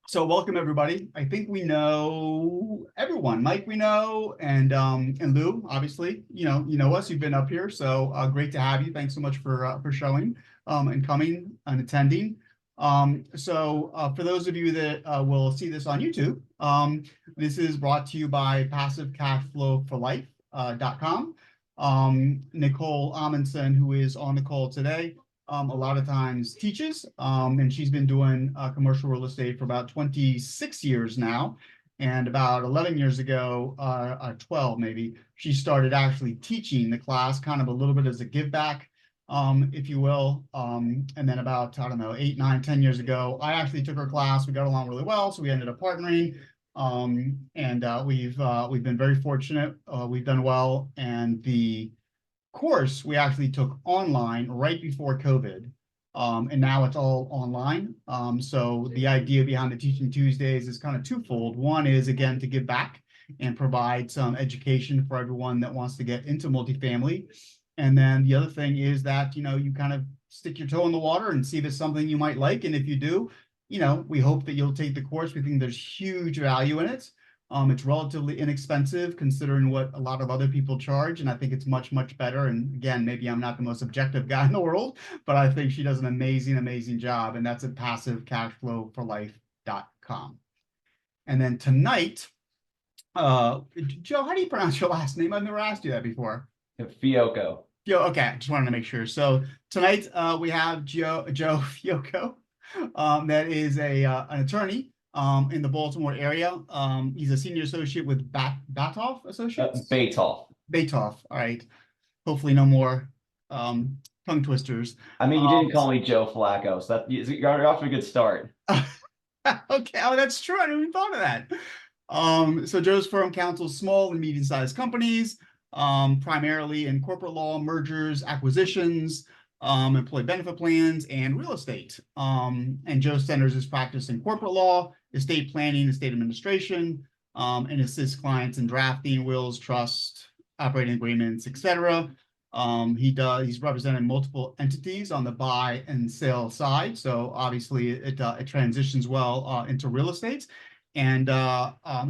So welcome everybody. I think we know everyone. Mike, we know, and Lou, obviously, you know us. You've been up here, so great to have you. Thanks so much for showing and coming and attending. For those of you that will see this on YouTube, this is brought to you by PassiveCashFlowForLife.com. Nicole Amundsen, who is on the call today, a lot of times teaches, and she's been doing commercial real estate for about 26 years now. And about 11 years ago, 12 maybe, she started actually teaching the class, kind of a little bit as a give back, if you will. And then about, I don't know, 8, 9, 10 years ago, I actually took her class. We got along really well, so we ended up partnering. We've been very fortunate. We've done well, and the course we actually took online right before COVID, and now it's all online. So the idea behind the Teaching Tuesdays is kind of twofold. One is, again, to give back and provide some education for everyone that wants to get into multifamily. And then the other thing is that, you kind of stick your toe in the water and see if it's something you might like. And if you do, we hope that you'll take the course. We think there's huge value in it. It's relatively inexpensive considering what a lot of other people charge, and I think it's much, much better. And again, maybe I'm not the most objective guy in the world, but I think she does an amazing, amazing job, and that's at PassiveCashFlowForLife.com. And then tonight, Joe, how do you pronounce your last name? I've never asked you that before. Fiocco. Okay, I just wanted to make sure. So tonight we have Joe Fiocco, that is an attorney in the Baltimore area. He's a senior associate with Batoff Associates. Batoff. Batoff. All right. Hopefully, no more tongue twisters. I mean, you didn't call me Joe Fiocco, so you're off to a good start. Okay. Oh, that's true. I didn't even thought of that. So Joe's firm counsels small and medium-sized companies, primarily in corporate law, mergers, acquisitions, employee benefit plans, and real estate. And Joe centers his practice in corporate law, estate planning, estate administration, and assists clients in drafting wills, trust, operating agreements, etc. He's represented multiple entities on the buy and sell side, so obviously it transitions well into real estate. And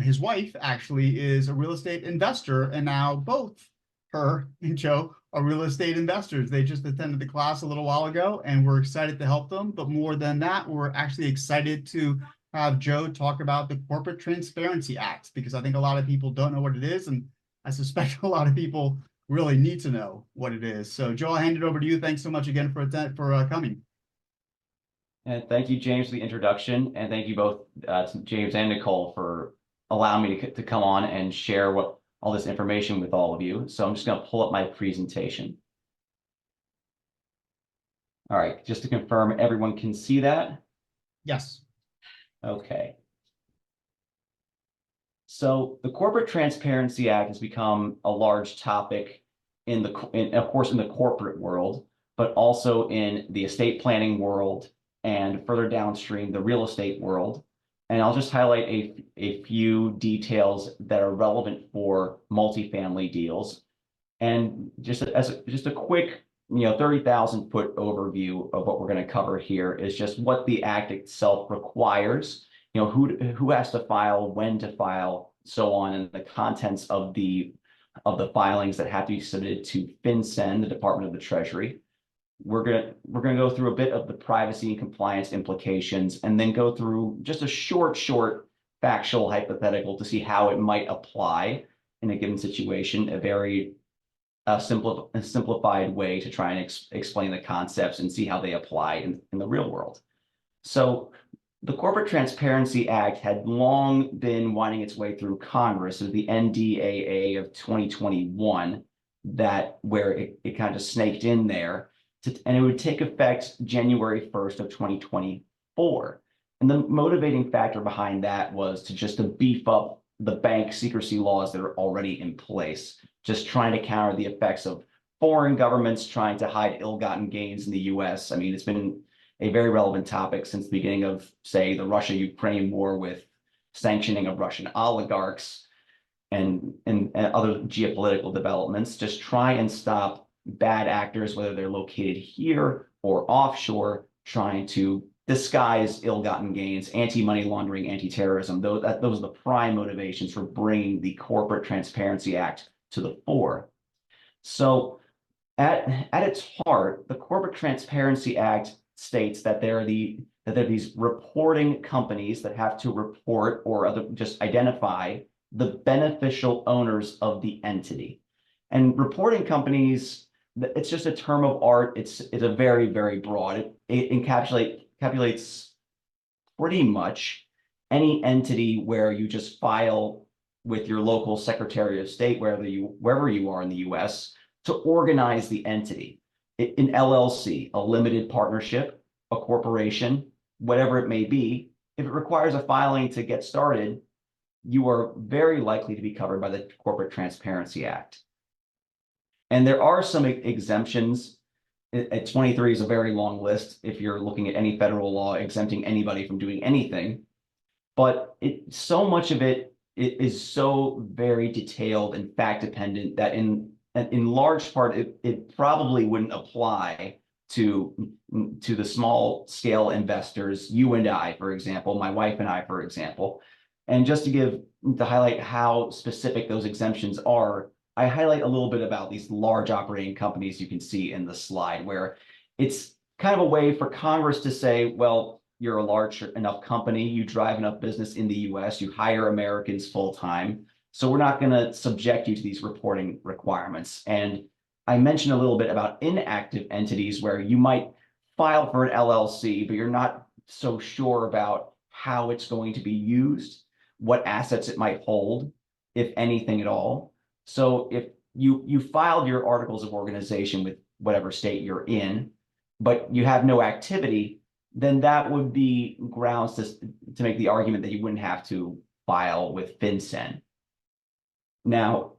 his wife actually is a real estate investor, and now both her and Joe are real estate investors. They just attended the class a little while ago, and we're excited to help them. But more than that, we're actually excited to have Joe talk about the Corporate Transparency Act, because I think a lot of people don't know what it is, and I suspect a lot of people really need to know what it is. So Joe, I'll hand it over to you. Thanks so much again for coming. And thank you, James, for the introduction, and thank you both, James and Nicole, for allowing me to come on and share all this information with all of you. So I'm just going to pull up my presentation. All right, just to confirm, everyone can see that? Yes. Okay. So the Corporate Transparency Act has become a large topic of course, in the corporate world, but also in the estate planning world and further downstream, the real estate world. And I'll just highlight a few details that are relevant for multifamily deals. And just a quick, 30,000 foot overview of what we're going to cover here is just what the act itself requires, who has to file, when to file, so on, and the contents of the filings that have to be submitted to FinCEN, the Department of the Treasury. We're gonna go through a bit of the privacy and compliance implications, and then go through just a short factual hypothetical to see how it might apply in a given situation, a very simplified way to try and explain the concepts and see how they apply in the real world. So the Corporate Transparency Act had long been winding its way through Congress. It was the NDAA of 2021 where it kind of snaked in there. And it would take effect January 1st of 2024. And the motivating factor behind that was to beef up the bank secrecy laws that are already in place, just trying to counter the effects of foreign governments trying to hide ill-gotten gains in the US. I mean, it's been a very relevant topic since the beginning of, say, the Russia-Ukraine war, with sanctioning of Russian oligarchs and other geopolitical developments. Just try and stop bad actors, whether they're located here or offshore, trying to disguise ill-gotten gains, anti-money laundering, anti-terrorism. Those are the prime motivations for bringing the Corporate Transparency Act to the fore. So at its heart, the Corporate Transparency Act states that there are these reporting companies that have to report or just identify the beneficial owners of the entity. And reporting companies, it's just a term of art. It's a very, very broad. It encapsulates pretty much any entity where you just file with your local Secretary of State, wherever you are in the US, to organize the entity. An LLC, a limited partnership, a corporation, whatever it may be, if it requires a filing to get started, you are very likely to be covered by the Corporate Transparency Act. And there are some exemptions. At 23 is a very long list if you're looking at any federal law exempting anybody from doing anything. But so much of it is so very detailed and fact dependent that in large part, it probably wouldn't apply to the small scale investors, you and I, for example, my wife and I, for example. And just to highlight how specific those exemptions are, I highlight a little bit about these large operating companies you can see in the slide, where it's kind of a way for Congress to say, well, you're a large enough company, you drive enough business in the US, you hire Americans full time, so we're not going to subject you to these reporting requirements. And I mentioned a little bit about inactive entities where you might file for an LLC, but you're not so sure about how it's going to be used, what assets it might hold, if anything at all. So if you filed your articles of organization with whatever state you're in, but you have no activity, then that would be grounds to make the argument that you wouldn't have to file with FinCEN. Now,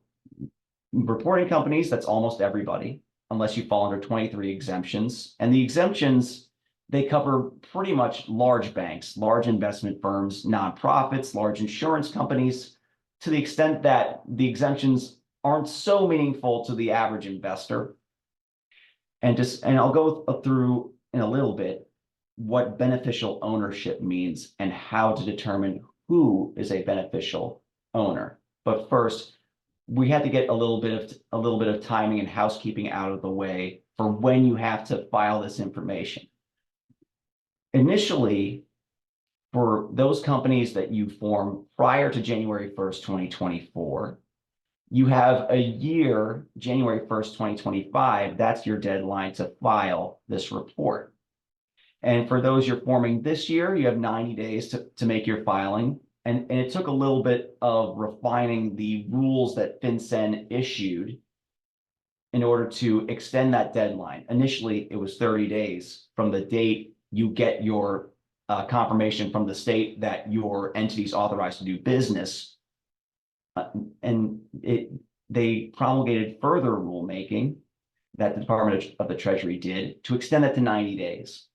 reporting companies, that's almost everybody, unless you fall under 23 exemptions. And the exemptions, they cover pretty much large banks, large investment firms, nonprofits, large insurance companies, to the extent that the exemptions aren't so meaningful to the average investor. And I'll go through in a little bit what beneficial ownership means and how to determine who is a beneficial owner. But first, we had to get a little bit of timing and housekeeping out of the way for when you have to file this information. Initially, for those companies that you form prior to January 1st, 2024, you have a year, January 1st, 2025, that's your deadline to file this report. And for those you're forming this year, you have 90 days to make your filing. And it took a little bit of refining the rules that FinCEN issued in order to extend that deadline. Initially, it was 30 days from the date you get your confirmation from the state that your entity is authorized to do business. And they promulgated further rulemaking that the Department of the Treasury did to extend that to 90 days.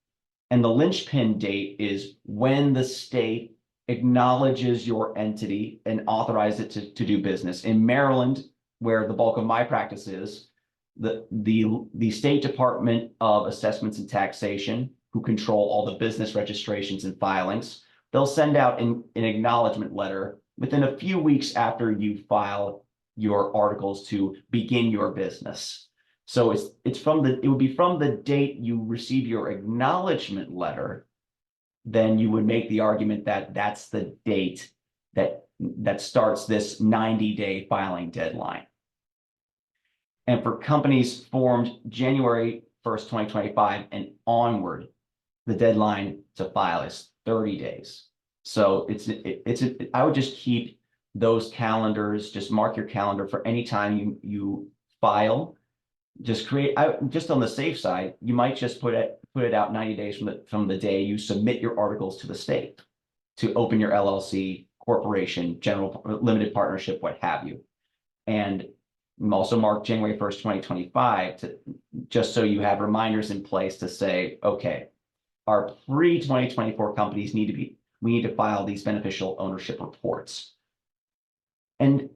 And the linchpin date is when the state acknowledges your entity and authorizes it to do business. In Maryland, where the bulk of my practice is, the State Department of Assessments and Taxation, who control all the business registrations and filings, they'll send out an acknowledgement letter within a few weeks after you file your articles to begin your business. So it would be from the date you receive your acknowledgement letter, then you would make the argument that that's the date that starts this 90-day filing deadline. And for companies formed January 1st, 2025 and onward, the deadline to file is 30 days. So I would just keep those calendars, just mark your calendar for any time you file. Just on the safe side, you might just put it out 90 days from the day you submit your articles to the state to open your LLC, corporation, general limited partnership, what have you. And also mark January 1st, 2025 just so you have reminders in place to say, okay, our pre-2024 companies we need to file these beneficial ownership reports. And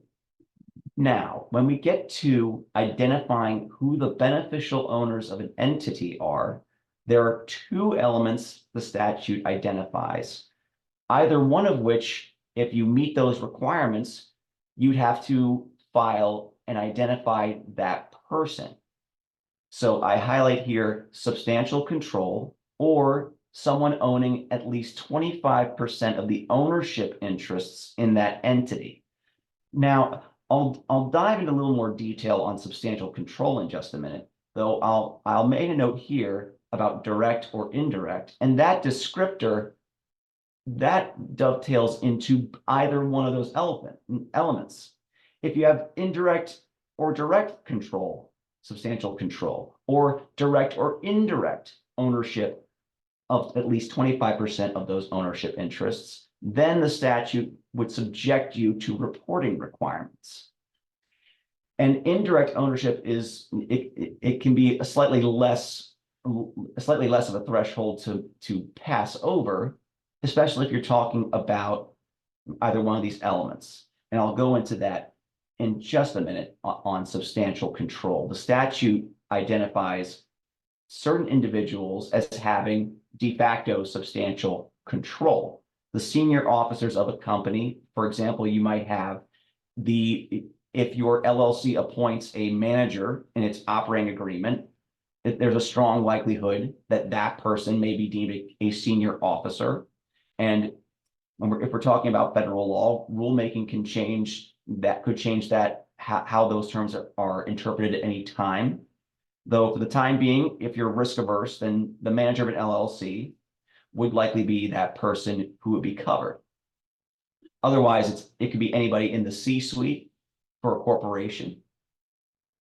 now, when we get to identifying who the beneficial owners of an entity are, there are two elements the statute identifies, either one of which, if you meet those requirements, you'd have to file and identify that person. So I highlight here substantial control or someone owning at least 25% of the ownership interests in that entity. Now, I'll dive into a little more detail on substantial control in just a minute, though I'll make a note here about direct or indirect, and that descriptor that dovetails into either one of those elements. If you have indirect or direct control, substantial control, or direct or indirect ownership of at least 25% of those ownership interests, then the statute would subject you to reporting requirements. And indirect ownership it can be a slightly less of a threshold to pass over, especially if you're talking about either one of these elements. And I'll go into that in just a minute on substantial control. The statute identifies certain individuals as having de facto substantial control. The senior officers of a company, for example, you might have if your LLC appoints a manager in its operating agreement, there's a strong likelihood that that person may be deemed a senior officer. And if we're talking about federal law, rulemaking can change that, how those terms are interpreted at any time. Though for the time being, if you're risk averse, then the manager of an LLC would likely be that person who would be covered. Otherwise, it could be anybody in the C-suite for a corporation.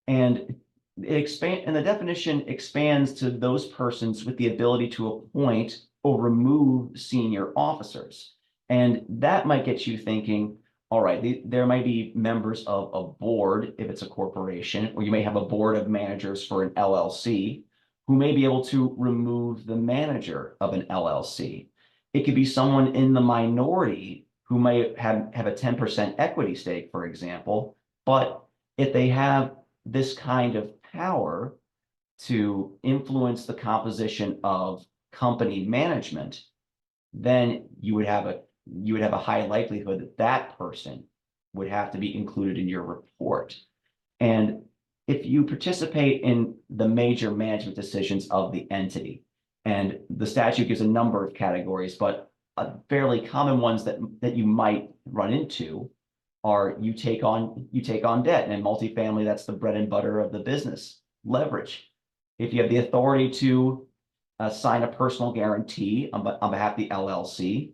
And the definition expands to those persons with the ability to appoint or remove senior officers. And that might get you thinking, all right, there might be members of a board if it's a corporation, or you may have a board of managers for an LLC who may be able to remove the manager of an LLC. It could be someone in the minority who may have a 10% equity stake, for example, but if they have this kind of power to influence the composition of company management, then you would have a high likelihood that that person would have to be included in your report. And if you participate in the major management decisions of the entity, and the statute gives a number of categories, but fairly common ones that you might run into are you take on debt, and in multifamily, that's the bread and butter of the business. Leverage. If you have the authority to sign a personal guarantee on behalf of the LLC,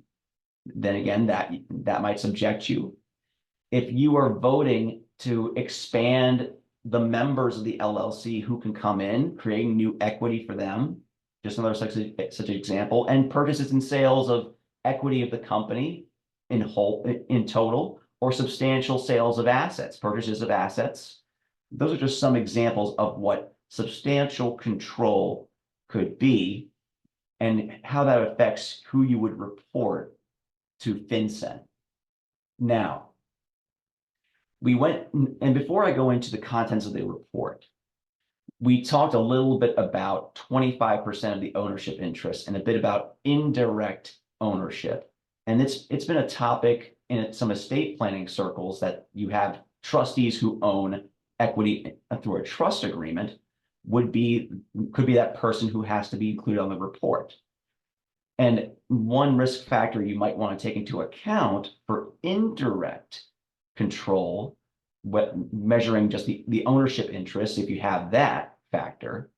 then again, that might subject you. If you are voting to expand the members of the LLC who can come in, creating new equity for them, just another such an example, and purchases and sales of equity of the company in total, or substantial sales of assets, purchases of assets. Those are just some examples of what substantial control could be and how that affects who you would report to FinCEN. Now, and before I go into the contents of the report, we talked a little bit about 25% of the ownership interest and a bit about indirect ownership. And it's been a topic in some estate planning circles that you have trustees who own equity through a trust agreement could be that person who has to be included on the report. And one risk factor you might want to take into account for indirect control, measuring just the ownership interest, if you have that factor,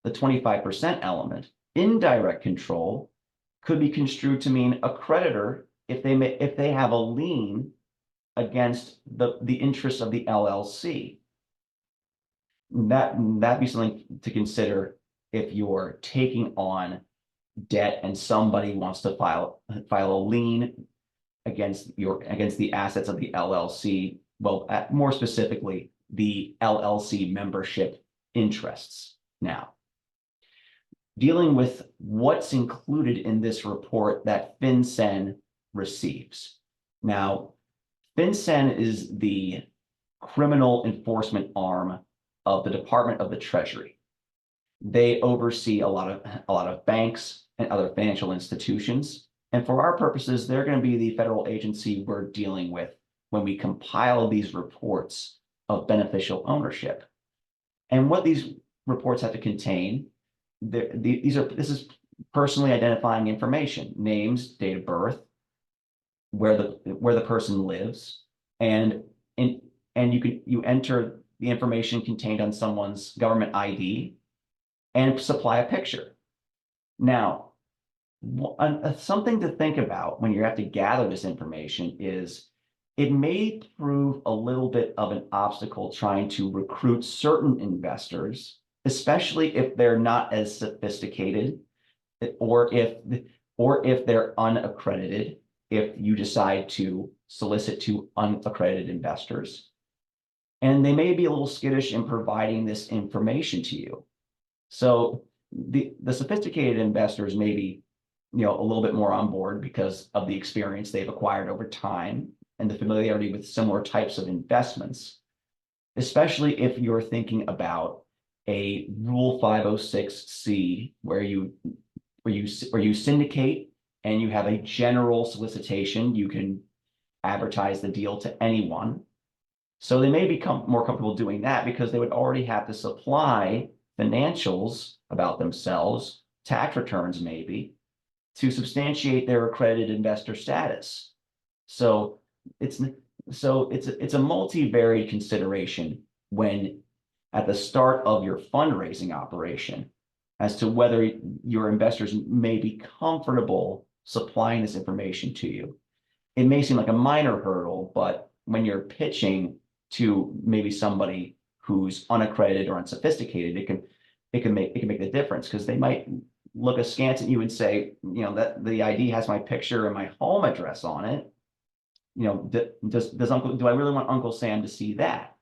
the 25% element, indirect control could be construed to mean a creditor if they have a lien against the interests of the LLC. That'd be something to consider if you're taking on debt and somebody wants to file a lien against the assets of the LLC. Well, more specifically, the LLC membership interests. Now, dealing with what's included in this report that FinCEN receives. Now, FinCEN is the criminal enforcement arm of the Department of the Treasury. They oversee a lot of banks and other financial institutions. And for our purposes, they're going to be the federal agency we're dealing with when we compile these reports of beneficial ownership. And what these reports have to contain, this is personally identifying information, names, date of birth, where the person lives, and you enter the information contained on someone's government ID and supply a picture. Now, something to think about when you have to gather this information is it may prove a little bit of an obstacle trying to recruit certain investors, especially if they're not as sophisticated, or if they're unaccredited, if you decide to solicit to unaccredited investors. And they may be a little skittish in providing this information to you. So the sophisticated investors may be, a little bit more on board because of the experience they've acquired over time and the familiarity with similar types of investments, especially if you're thinking about a Rule 506C where you syndicate and you have a general solicitation. You can advertise the deal to anyone. So they may become more comfortable doing that because they would already have to supply financials about themselves, tax returns maybe, to substantiate their accredited investor status. So it's a multivariate consideration when at the start of your fundraising operation as to whether your investors may be comfortable supplying this information to you. It may seem like a minor hurdle, but when you're pitching to maybe somebody who's unaccredited or unsophisticated, it can make the difference, because they might look askance at you and say, that the ID has my picture and my home address on it. Do I really want Uncle Sam to see that?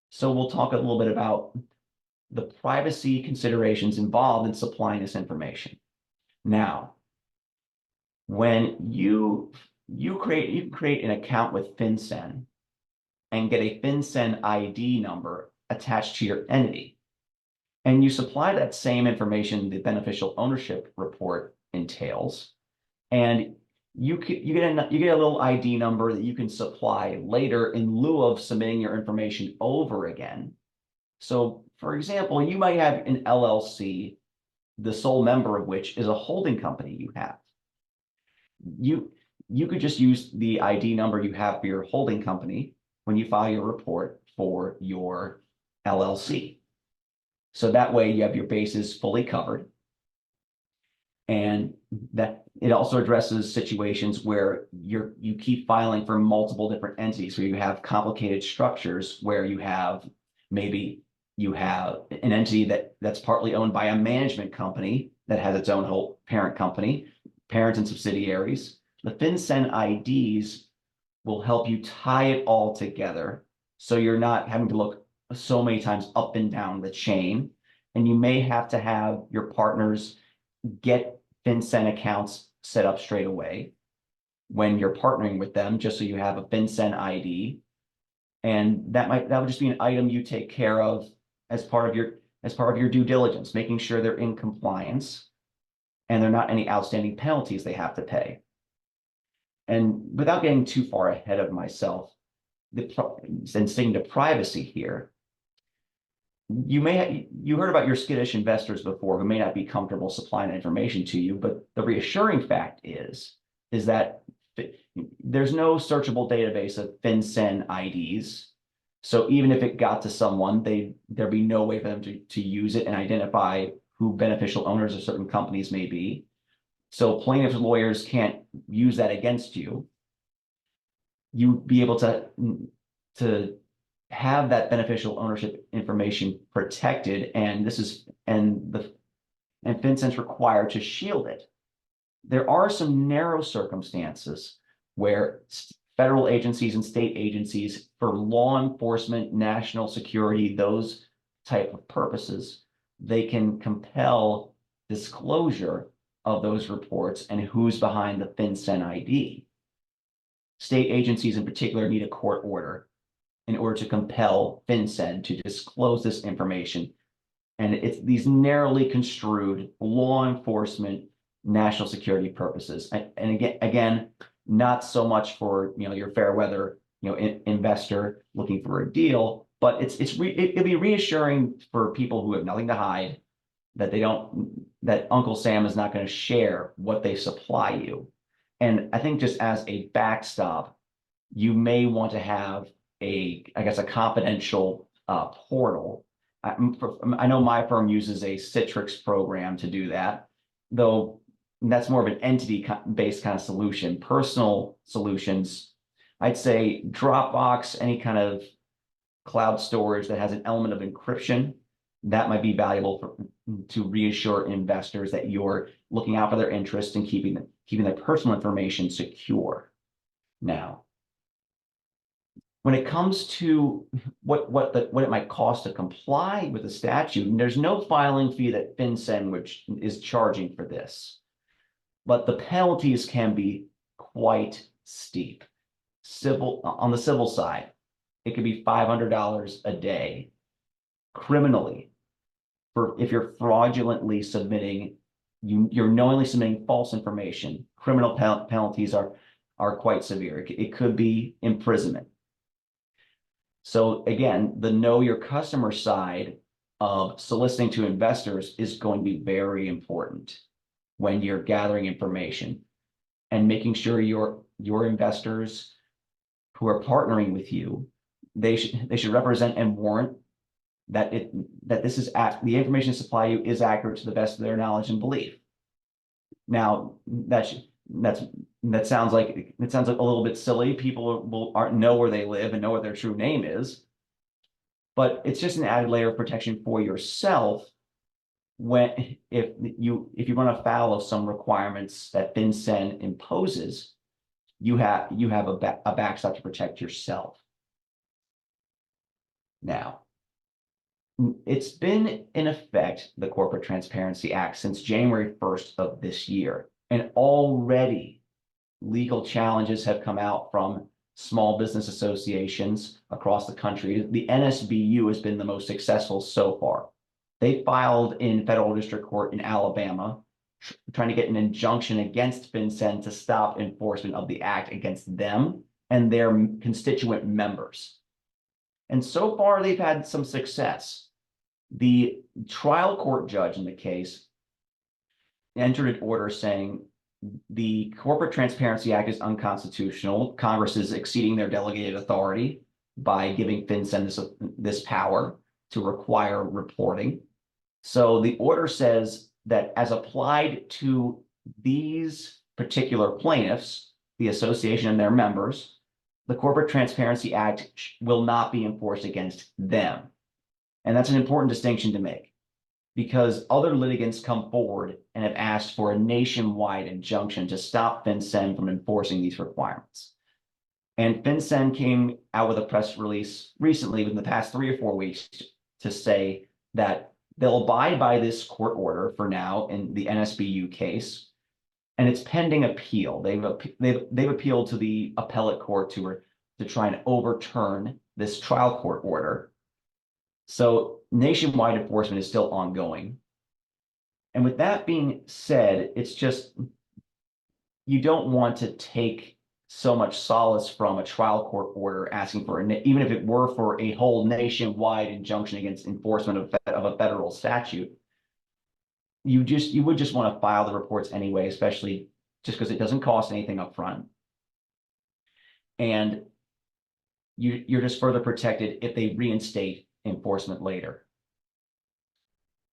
So we'll talk a little bit about the privacy considerations involved in supplying this information. Now, when you can create an account with FinCEN and get a FinCEN ID number attached to your entity, and you supply that same information the beneficial ownership report entails, and you get a little ID number that you can supply later in lieu of submitting your information over again. So, for example, you might have an LLC, the sole member of which is a holding company you have. You could just use the ID number you have for your holding company when you file your report for your LLC. So that way you have your bases fully covered. And that it also addresses situations where you keep filing for multiple different entities, where you have complicated structures, where maybe you have an entity that's partly owned by a management company that has its own whole parent company, parents and subsidiaries. The FinCEN IDs will help you tie it all together, so you're not having to look so many times up and down the chain. And you may have to have your partners get FinCEN accounts set up straight away when you're partnering with them, just so you have a FinCEN ID. And that would just be an item you take care of as part of your due diligence, making sure they're in compliance and there are not any outstanding penalties they have to pay. And without getting too far ahead of myself, and sticking to privacy here, you heard about your skittish investors before who may not be comfortable supplying information to you, but the reassuring fact is that there's no searchable database of FinCEN IDs. So even if it got to someone, there'd be no way for them to use it and identify who beneficial owners of certain companies may be. So plaintiffs' lawyers can't use that against you. You'd be able to have that beneficial ownership information protected, and FinCEN's required to shield it. There are some narrow circumstances where federal agencies and state agencies, for law enforcement, national security, those type of purposes, they can compel disclosure of those reports and who's behind the FinCEN ID. State agencies in particular need a court order in order to compel FinCEN to disclose this information And it's these narrowly construed law enforcement, national security purposes. And again, not so much for your fair weather investor looking for a deal, but it'll be reassuring for people who have nothing to hide that that Uncle Sam is not going to share what they supply you. And I think just as a backstop, you may want to have I guess, a confidential portal. I know my firm uses a Citrix program to do that, though that's more of an entity-based kind of solution. Personal solutions, I'd say Dropbox, any kind of cloud storage that has an element of encryption, that might be valuable to reassure investors that you're looking out for their interests and keeping their personal information secure. Now, when it comes to what it might cost to comply with the statute, there's no filing fee that FinCEN which is charging for this, but the penalties can be quite steep. On the civil side, it could be $500 a day. Criminally, if you're fraudulently submitting, you're knowingly submitting false information, criminal penalties are quite severe. It could be imprisonment. So again, the know your customer side of soliciting to investors is going to be very important when you're gathering information and making sure your investors who are partnering with you, they should represent and warrant that the information supply you is accurate to the best of their knowledge and belief. Now that sounds like a little bit silly. People aren't know where they live and know what their true name is, but it's just an added layer of protection for yourself if you run afoul of some requirements that FinCEN imposes, you have a backstop to protect yourself. Now, it's been in effect, the Corporate Transparency Act, since January 1st of this year, and already legal challenges have come out from small business associations across the country. The NSBU has been the most successful so far. They filed in federal district court in Alabama, trying to get an injunction against FinCEN to stop enforcement of the act against them and their constituent members. And so far, they've had some success. The trial court judge in the case entered an order saying the Corporate Transparency Act is unconstitutional. Congress is exceeding their delegated authority by giving FinCEN this power to require reporting. So the order says that as applied to these particular plaintiffs, the association and their members, the Corporate Transparency Act will not be enforced against them. And that's an important distinction to make because other litigants come forward and have asked for a nationwide injunction to stop FinCEN from enforcing these requirements. And FinCEN came out with a press release recently within the past 3 or 4 weeks to say that they'll abide by this court order for now in the NSBU case, and it's pending appeal. They've appealed to the appellate court to try and overturn this trial court order. So nationwide enforcement is still ongoing. And with that being said, it's just, you don't want to take so much solace from a trial court order asking for, even if it were for a whole nationwide injunction against enforcement of a federal statute. You would just want to file the reports anyway, especially just because it doesn't cost anything up front. And you're just further protected if they reinstate enforcement later.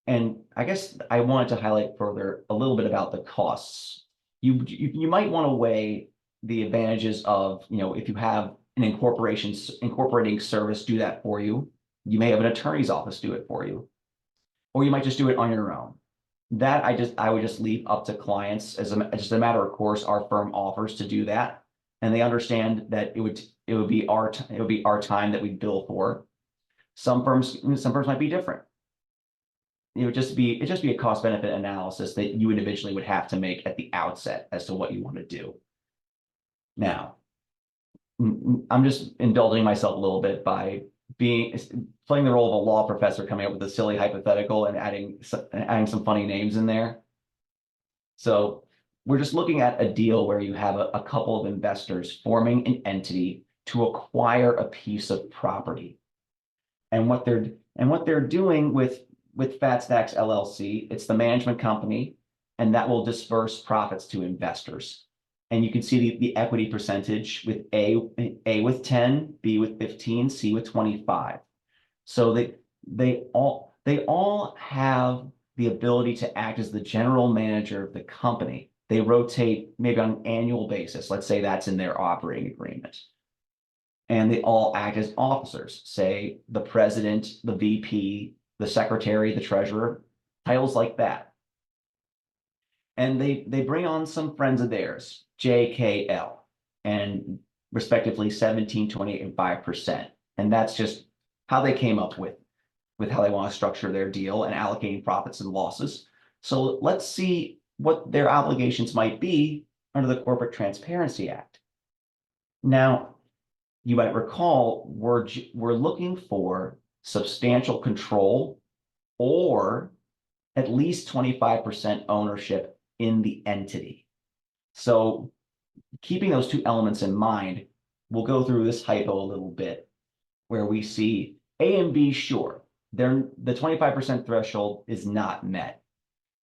And I guess I wanted to highlight further a little bit about the costs. You might want to weigh the advantages of, if you have an incorporating service do that for you. You may have an attorney's office do it for you, or you might just do it on your own. That I would just leave up to clients as just a matter of course. Our firm offers to do that, and they understand that it would be our time that we bill for. Some firms might be different. It'd just be a cost benefit analysis that you individually would have to make at the outset as to what you want to do. Now, I'm just indulging myself a little bit by playing the role of a law professor, coming up with a silly hypothetical and adding some funny names in there. So we're just looking at a deal where you have a couple of investors forming an entity to acquire a piece of property. And what they're doing with Fat Stacks LLC, it's the management company, and that will disperse profits to investors. And you can see the equity percentage with A with 10, B with 15, C with 25. So they all have the ability to act as the general manager of the company. They rotate maybe on an annual basis. Let's say that's in their operating agreement. And they all act as officers, say the president, the VP, the secretary, the treasurer, titles like that. And they bring on some friends of theirs, JKL, and respectively 17, 28, and 5%. And that's just how they came up with how they want to structure their deal and allocating profits and losses. So let's see what their obligations might be under the Corporate Transparency Act. Now, you might recall we're looking for substantial control or at least 25% ownership in the entity. So keeping those two elements in mind, we'll go through this hypo a little bit where we see A and B, sure, the 25% threshold is not met,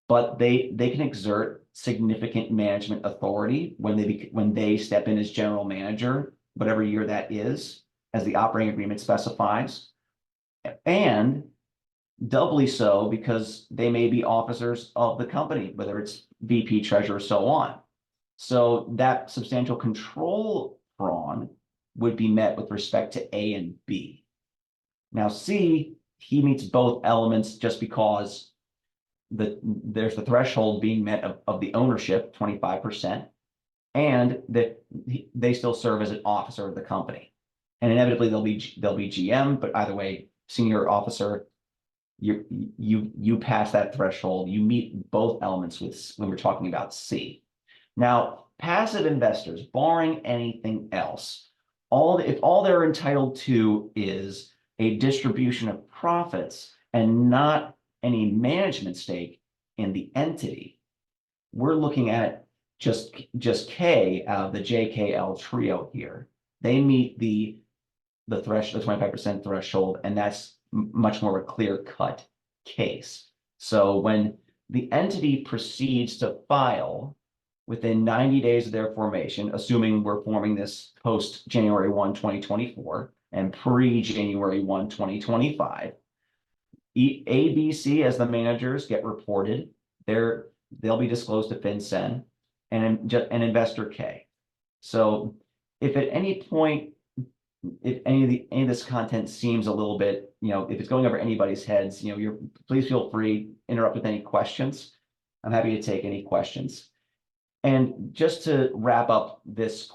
but they can exert significant management authority when they step in as general manager, whatever year that is, as the operating agreement specifies, and doubly so because they may be officers of the company, whether it's VP, treasurer, so on. So that substantial control prong would be met with respect to A and B. Now C, he meets both elements just because there's the threshold being met of the ownership, 25%, and that they still serve as an officer of the company. And inevitably they'll be GM, but either way, senior officer, you pass that threshold, you meet both elements when we're talking about C. Now, passive investors, barring anything else, if all they're entitled to is a distribution of profits and not any management stake in the entity, we're looking at just K out of the JKL trio here. They meet the 25% threshold, and that's much more of a clear-cut case. So when the entity proceeds to file within 90 days of their formation, assuming we're forming this post January 1, 2024 and pre-January 1, 2025, ABC as the managers get reported. They'll be disclosed to FinCEN and investor K. So if at any point, if any of this content seems a little bit, if it's going over anybody's heads, please feel free to interrupt with any questions. I'm happy to take any questions. And just to wrap up this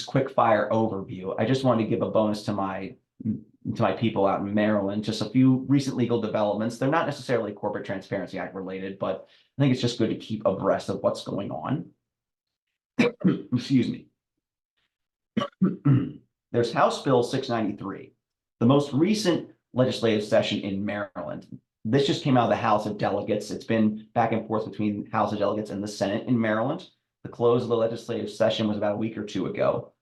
quick fire overview, I just wanted to give a bonus to my people out in Maryland, just a few recent legal developments. They're not necessarily Corporate Transparency Act related, but I think it's just good to keep abreast of what's going on. Excuse me. There's House Bill 693, the most recent legislative session in Maryland. This just came out of the House of Delegates. It's been back and forth between House of Delegates and the Senate in Maryland. The close of the legislative session was about a week or two ago.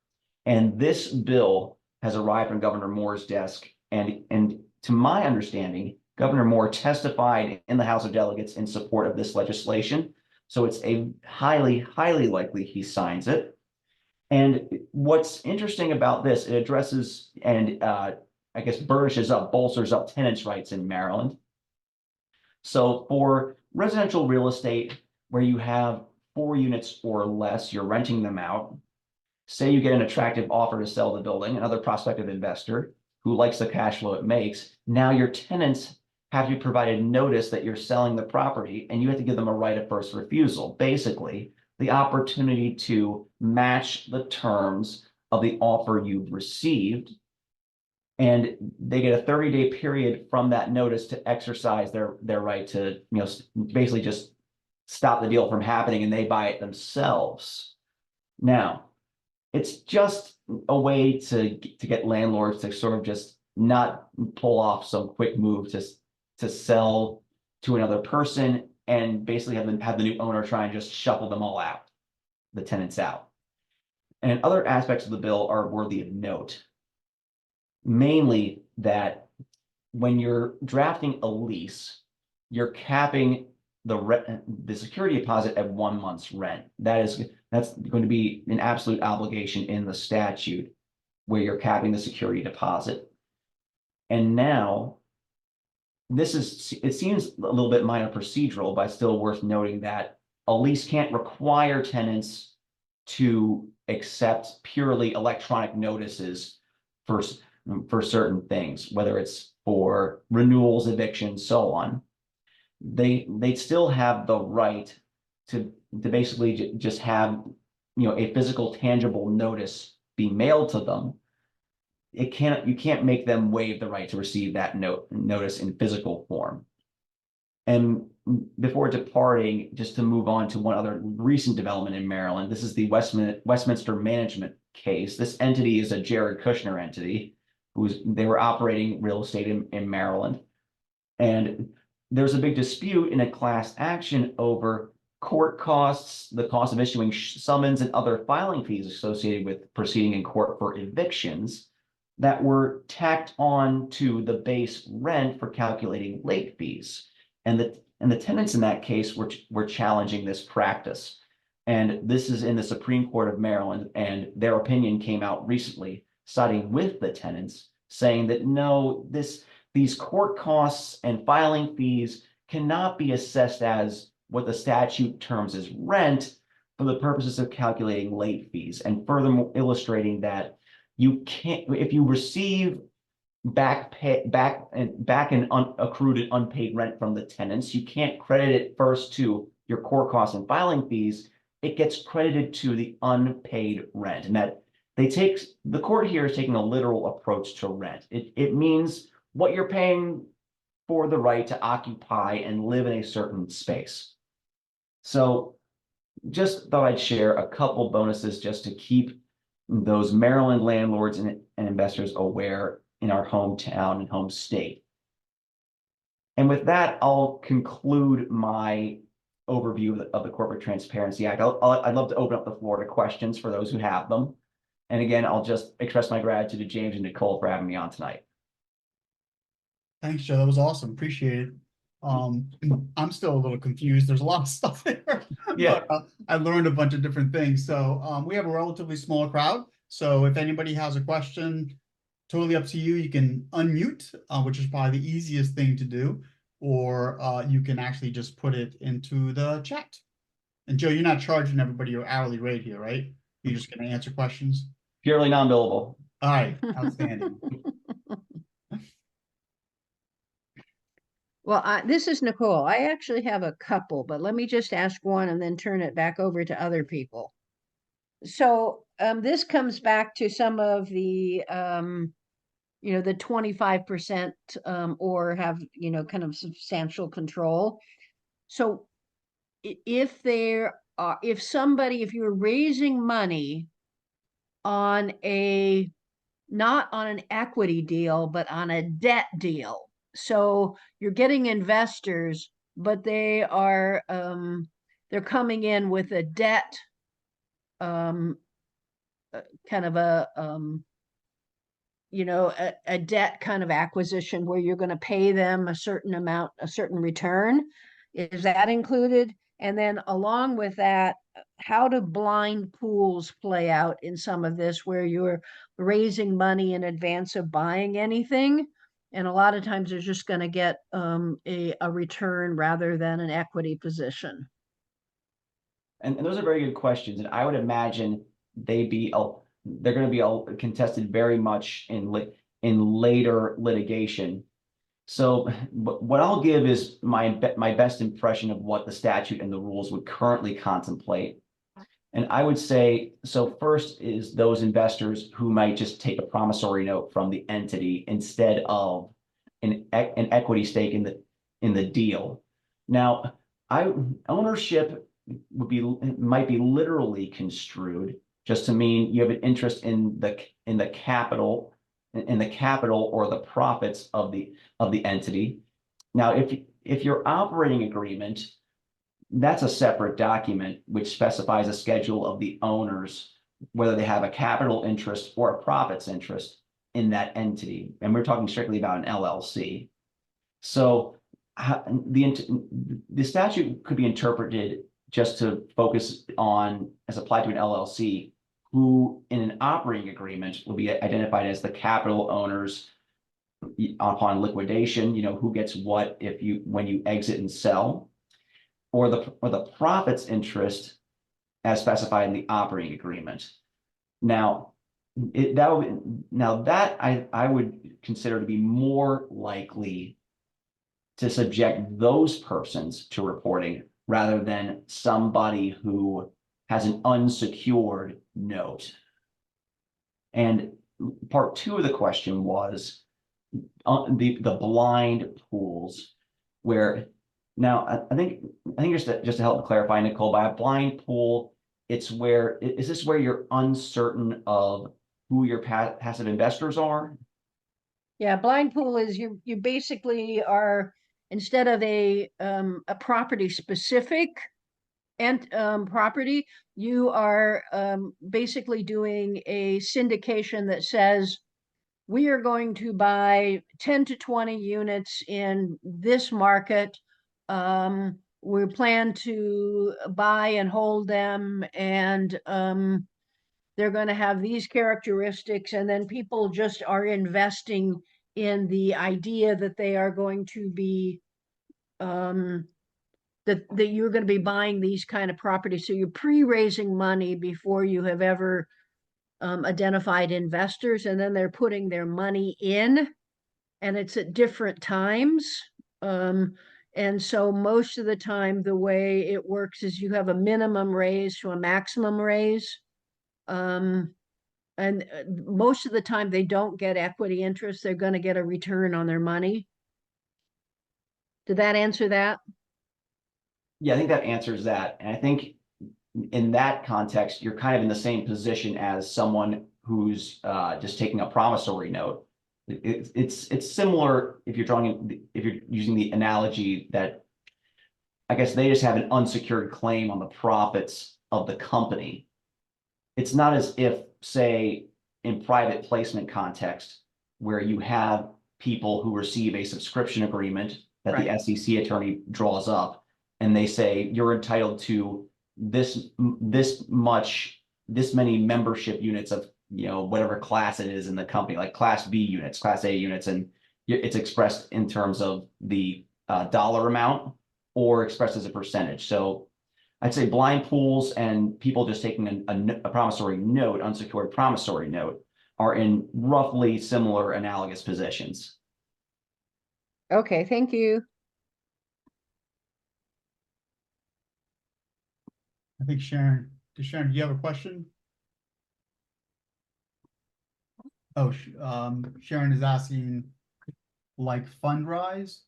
And this bill has arrived on Governor Moore's desk. And to my understanding, Governor Moore testified in the House of Delegates in support of this legislation. So it's a highly, highly likely he signs it. And what's interesting about this, it addresses and I guess bolsters up tenants' rights in Maryland. So for residential real estate where you have 4 units or less, you're renting them out. Say you get an attractive offer to sell the building, another prospective investor who likes the cash flow it makes. Now your tenants have to be provided notice that you're selling the property, and you have to give them a right of first refusal. Basically, the opportunity to match the terms of the offer you've received. And they get a 30-day period from that notice to exercise their right to, basically just stop the deal from happening, and they buy it themselves. Now, it's just a way to get landlords to sort of just, not pull off some quick move to sell to another person and basically have the new owner try and just shuffle them all out, the tenants out. And other aspects of the bill are worthy of note. Mainly that when you're drafting a lease, you're capping the security deposit at 1 month's rent. That's going to be an absolute obligation in the statute where you're capping the security deposit. And now it seems a little bit minor procedural, but still worth noting that a lease can't require tenants to accept purely electronic notices for certain things, whether it's for renewals, evictions, so on. They still have the right to basically just have a physical, tangible notice be mailed to them. You can't make them waive the right to receive that notice in physical form. And before departing, just to move on to one other recent development in Maryland, this is the Westminster Management case. This entity is a Jared Kushner entity, they were operating real estate in Maryland. And there's a big dispute in a class action over court costs, the cost of issuing summons and other filing fees associated with proceeding in court for evictions that were tacked on to the base rent for calculating late fees. And the tenants in that case were challenging this practice. And this is in the Supreme Court of Maryland, and their opinion came out recently, siding with the tenants, saying that no, these court costs and filing fees cannot be assessed as what the statute terms as rent for the purposes of calculating late fees, and furthermore illustrating that you can't, if you receive back and accrued and unpaid rent from the tenants, you can't credit it first to your court costs and filing fees. It gets credited to the unpaid rent, and that the court here is taking a literal approach to rent. It means what you're paying for the right to occupy and live in a certain space. So just thought I'd share a couple bonuses just to keep those Maryland landlords and investors aware in our hometown and home state. And with that, I'll conclude my overview of the Corporate Transparency Act. I'd love to open up the floor to questions for those who have them. And again, I'll just express my gratitude to James and Nicole for having me on tonight. Thanks, Joe. That was awesome. Appreciate it. I'm still a little confused. There's a lot of stuff there. Yeah. But, I learned a bunch of different things. So we have a relatively small crowd. So if anybody has a question, totally up to you. You can unmute, which is probably the easiest thing to do, or you can actually just put it into the chat. And Joe, you're not charging everybody your hourly rate here, right? You're just going to answer questions. Purely non-billable. All right, outstanding. Well, this is Nicole. I actually have a couple, but let me just ask one and then turn it back over to other people. So this comes back to some of the, the 25% or have, kind of substantial control. So if you're raising money on not on an equity deal, but on a debt deal, so you're getting investors, but they are they're coming in with a debt, kind of a debt kind of acquisition where you're going to pay them a certain amount, a certain return. Is that included? And then along with that, how do blind pools play out in some of this where you're raising money in advance of buying anything? And a lot of times they're just going to get a return rather than an equity position. And those are very good questions. And I would imagine they're going to be contested very much in later litigation. So what I'll give is my best impression of what the statute and the rules would currently contemplate. And I would say, so first is those investors who might just take a promissory note from the entity instead of an equity stake in the deal. Now, ownership might be literally construed just to mean you have an interest in the capital in the capital or the profits of the entity. Now, if your operating agreement, that's a separate document which specifies a schedule of the owners, whether they have a capital interest or a profits interest in that entity. And we're talking strictly about an LLC. So the statute could be interpreted just to focus on, as applied to an LLC, who in an operating agreement will be identified as the capital owners upon liquidation, who gets what when you exit and sell, or the profits interest as specified in the operating agreement. Now, I would consider to be more likely to subject those persons to reporting rather than somebody who has an unsecured note. And part two of the question was the blind pools, where now I think just to help clarify, Nicole, by a blind pool, is this where you're uncertain of who your passive investors are? Yeah, blind pool is you basically are, instead of a property specific and property, you are basically doing a syndication that says we are going to buy 10 to 20 units in this market. We plan to buy and hold them, and they're going to have these characteristics, and then people just are investing in the idea that they are going to be that you're going to be buying these kind of properties. So you're pre-raising money before you have ever identified investors, and then they're putting their money in, and it's at different times. And so most of the time, the way it works is you have a minimum raise to a maximum raise. And most of the time they don't get equity interest. They're going to get a return on their money. Did that answer that? Yeah, I think that answers that. And I think in that context, you're kind of in the same position as someone who's just taking a promissory note. It's similar if you're using the analogy that I guess they just have an unsecured claim on the profits of the company. It's not as if, say, in private placement context, where you have people who receive a subscription agreement that the SEC attorney draws up, and they say you're entitled to this many membership units of whatever class it is in the company, like Class B units, Class A units, and it's expressed in terms of the dollar amount or expressed as a percentage. So I'd say blind pools and people just taking a promissory note, unsecured promissory note, are in roughly similar analogous positions. Okay, thank you. I think Sharon, do you have a question? Oh, Sharon is asking, like Fundrise?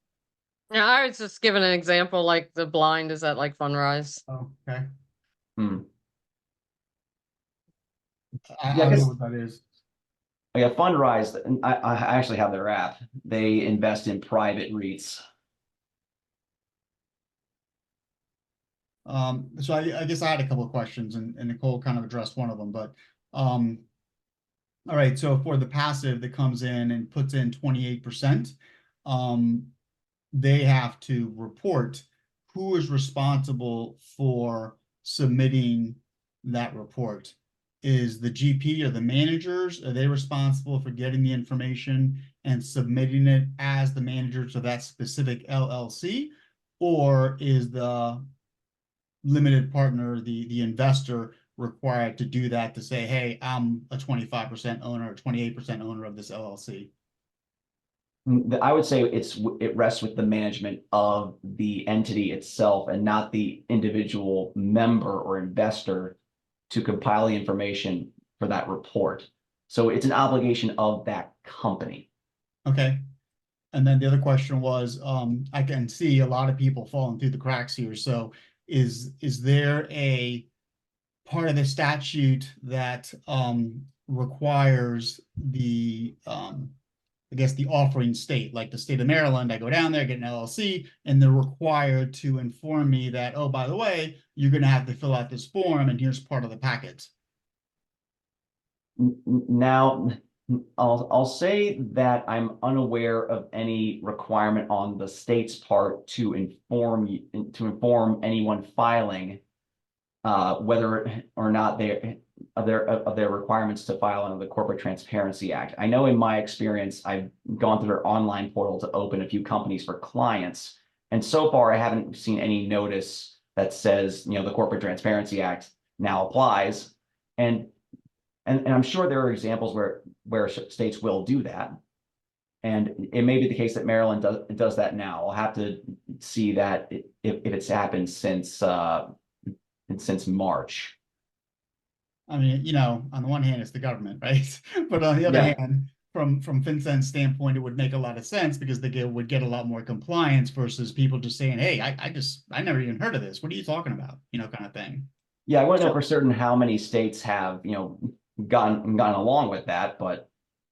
Yeah, I was just giving an example, like the blind, is that like Fundrise? Oh, okay. I Yeah, don't know what that is. Yeah, Fundrise, I actually have their app. They invest in private REITs. So I guess I had a couple of questions, and Nicole kind of addressed one of them, but all right, so for the passive that comes in and puts in 28%, they have to report who is responsible for submitting that report. Is the GP or the managers, are they responsible for getting the information and submitting it as the managers of that specific LLC? Or is the limited partner, the investor, required to do that, to say, hey, I'm a 25% owner or 28% owner of this LLC? I would say it rests with the management of the entity itself and not the individual member or investor to compile the information for that report. So it's an obligation of that company. Okay. And then the other question was, I can see a lot of people falling through the cracks here. So is there a part of the statute that requires the, I guess the offering state, like the state of Maryland. I go down there, get an LLC, and they're required to inform me that, oh, by the way, you're going to have to fill out this form, and here's part of the packet. Now, I'll say that I'm unaware of any requirement on the state's part to inform anyone filing whether or not of their requirements to file under the Corporate Transparency Act. I know in my experience, I've gone through their online portal to open a few companies for clients, and so far I haven't seen any notice that says, the Corporate Transparency Act now applies. And I'm sure there are examples where states will do that. And it may be the case that Maryland does that now. I'll have to see that if it's happened since March. I mean, on the one hand, it's the government, right? But on the other hand, from FinCEN's standpoint, it would make a lot of sense because they would get a lot more compliance versus people just saying, hey, I never even heard of this. What are you talking about? Kind of thing. Yeah, I wouldn't know for certain how many states have, gone along with that, but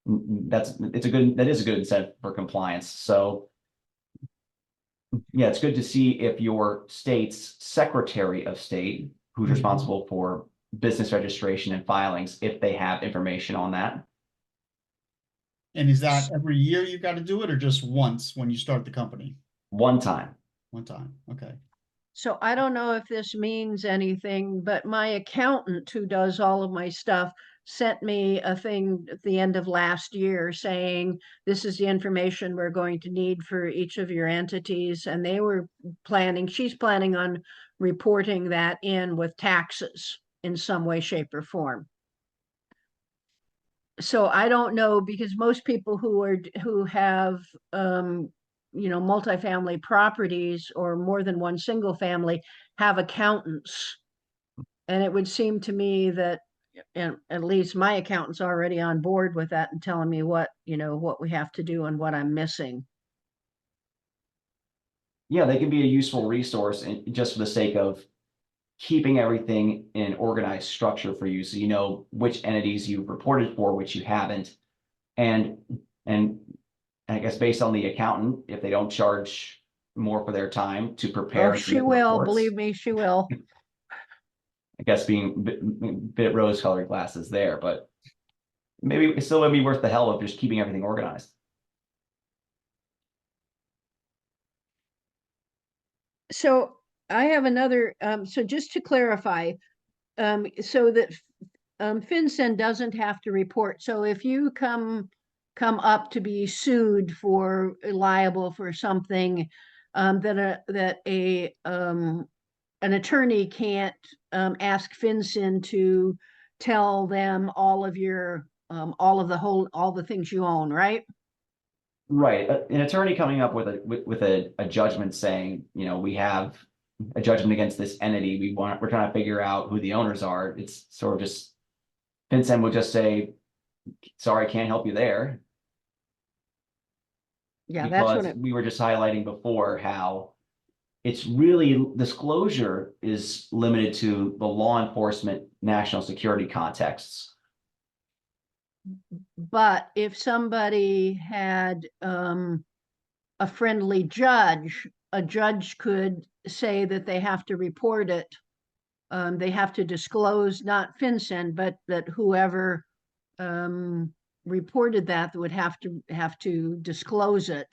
that is a good incentive for compliance. So yeah, it's good to see if your state's Secretary of State, who's responsible for business registration and filings, if they have information on that. And is that every year you've got to do it, or just once when you start the company? One time. One time. Okay. So I don't know if this means anything, but my accountant who does all of my stuff sent me a thing at the end of last year saying, this is the information we're going to need for each of your entities. And she's planning on reporting that in with taxes in some way, shape, or form. So I don't know, because most people who have multifamily properties or more than one single family have accountants. And it would seem to me that, and at least my accountant's already on board with that and telling me what we have to do and what I'm missing. Yeah, they can be a useful resource, and just for the sake of keeping everything in organized structure for you, so you know which entities you've reported for, which you haven't, and I guess based on the accountant, if they don't charge more for their time to prepare. Oh, she will, believe me, she will. I guess being a bit rose-colored glasses there, but maybe it still would be worth the hell of just keeping everything organized. So I have another, so just to clarify, so that FinCEN doesn't have to report. So if you come up to be sued for liable for something, that an attorney can't ask FinCEN to tell them all of the things you own, right? Right. An attorney coming up with a judgment saying, we have a judgment against this entity. We're trying to figure out who the owners are. It's sort of just, FinCEN would just say, sorry, can't help you there. Yeah, because we were just highlighting before how it's really, disclosure is limited to the law enforcement, national security contexts. But if somebody had a friendly judge, a judge could say that they have to report it. They have to disclose, not FinCEN, but that whoever reported that would have to disclose it.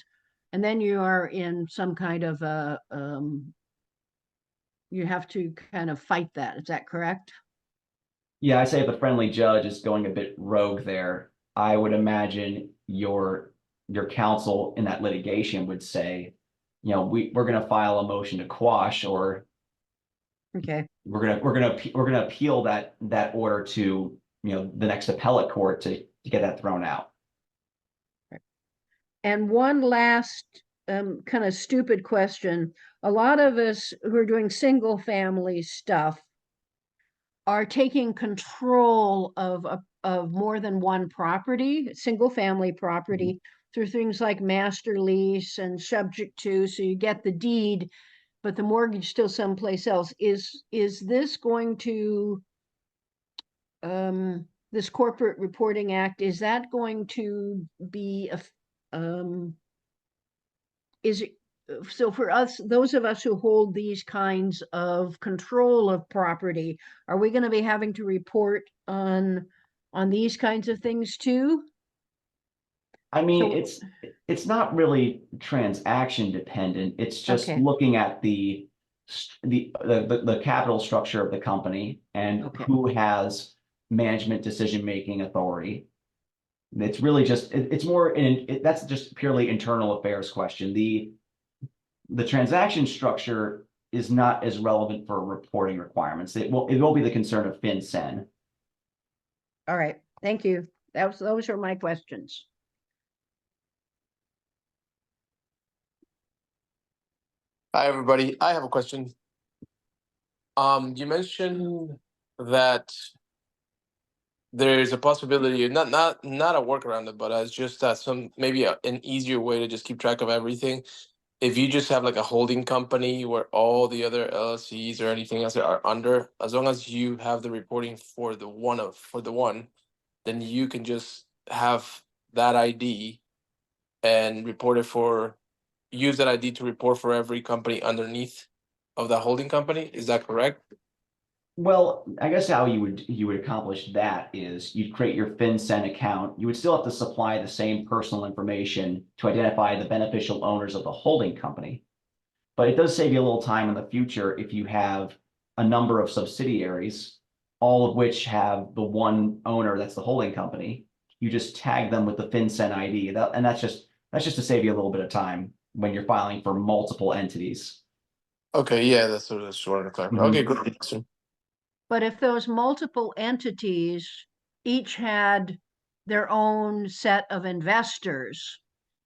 And then you are in some kind of a, you have to kind of fight that. Is that correct? Yeah, I say if a friendly judge is going a bit rogue there, I would imagine your counsel in that litigation would say, we're going to file a motion to quash, or okay, we're gonna appeal that order to the next appellate court to get that thrown out. And one last kind of stupid question. A lot of us who are doing single family stuff are taking control of more than one property, single family property, through things like master lease and subject to, so you get the deed, but the mortgage still someplace else. Is this going to, this Corporate Reporting Act, is that going to be is it, so for us, those of us who hold these kinds of control of property, are we going to be having to report on these kinds of things too? I mean, So- it's not really transaction dependent. It's just Okay. looking at the capital structure of the company and Okay. who has management decision-making authority. It's really just it's more that's just purely internal affairs question. The transaction structure is not as relevant for reporting requirements. It will be the concern of FinCEN. All right. Thank you. Those are my questions. Hi, everybody. I have a question. You mentioned that there's a possibility, not a workaround it, but as just some maybe an easier way to just keep track of everything. If you just have like a holding company where all the other LLCs or anything else are under, as long as you have the reporting for the one, then you can just have that ID and use that ID to report for every company underneath of the holding company. Is that correct? Well, I guess how you would accomplish that is you'd create your FinCEN account. You would still have to supply the same personal information to identify the beneficial owners of the holding company. But it does save you a little time in the future if you have a number of subsidiaries, all of which have the one owner that's the holding company. You just tag them with the FinCEN ID. And that's just to save you a little bit of time when you're filing for multiple entities. Okay, yeah, that's what I just wanted to clarify. Mhm. Okay, good. But if those multiple entities each had their own set of investors,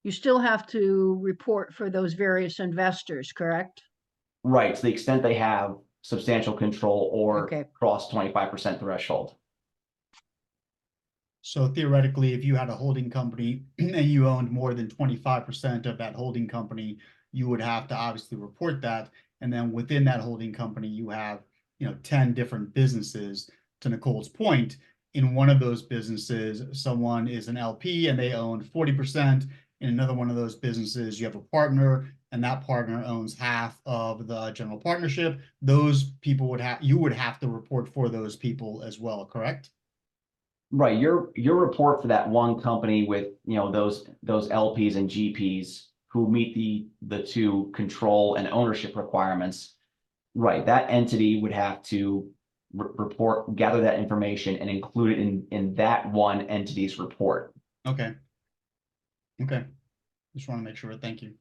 you still have to report for those various investors, correct? Right, to the extent they have substantial control or Okay. cross 25% threshold. So theoretically, if you had a holding company and you owned more than 25% of that holding company, you would have to obviously report that. And then within that holding company, you have, 10 different businesses. To Nicole's point, in one of those businesses, someone is an LP and they own 40%. In another one of those businesses, you have a partner and that partner owns half of the general partnership. Those people you would have to report for those people as well, correct? Right, your report for that one company with those LPs and GPs who meet the two control and ownership requirements. Right, that entity would have to gather that information and include it in that one entity's report. Okay. Okay. Just want to make sure. Thank you.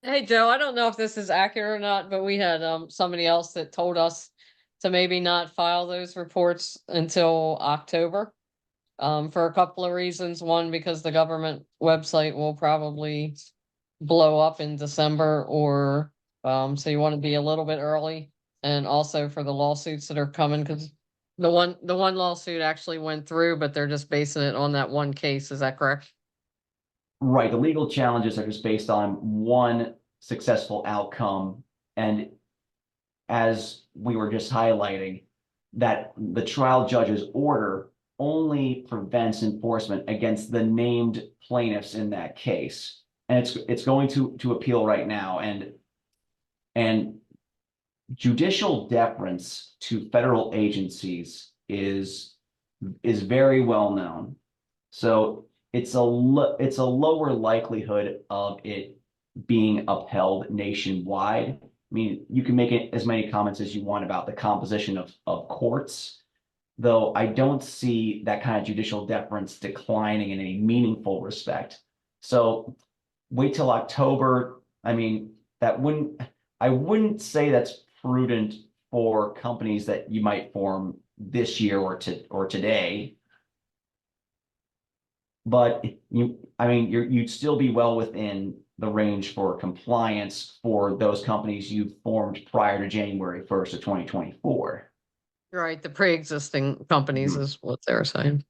Hey, Joe, I don't know if this is accurate or not, but we had somebody else that told us to maybe not file those reports until October. For a couple of reasons. One, because the government website will probably blow up in December, or so you want to be a little bit early. And also for the lawsuits that are coming, because the one lawsuit actually went through, but they're just basing it on that one case. Is that correct? Right, the legal challenges are just based on one successful outcome. And as we were just highlighting, that the trial judge's order only prevents enforcement against the named plaintiffs in that case. And it's going to appeal right now. And judicial deference to federal agencies is very well known. So it's a lower likelihood of it being upheld nationwide. I mean, you can make it as many comments as you want about the composition of courts, though I don't see that kind of judicial deference declining in any meaningful respect. So wait till October. I mean, I wouldn't say that's prudent for companies that you might form this year or today. But you'd still be well within the range for compliance for those companies you formed prior to January 1st of 2024. Right, the pre-existing companies is what they're saying.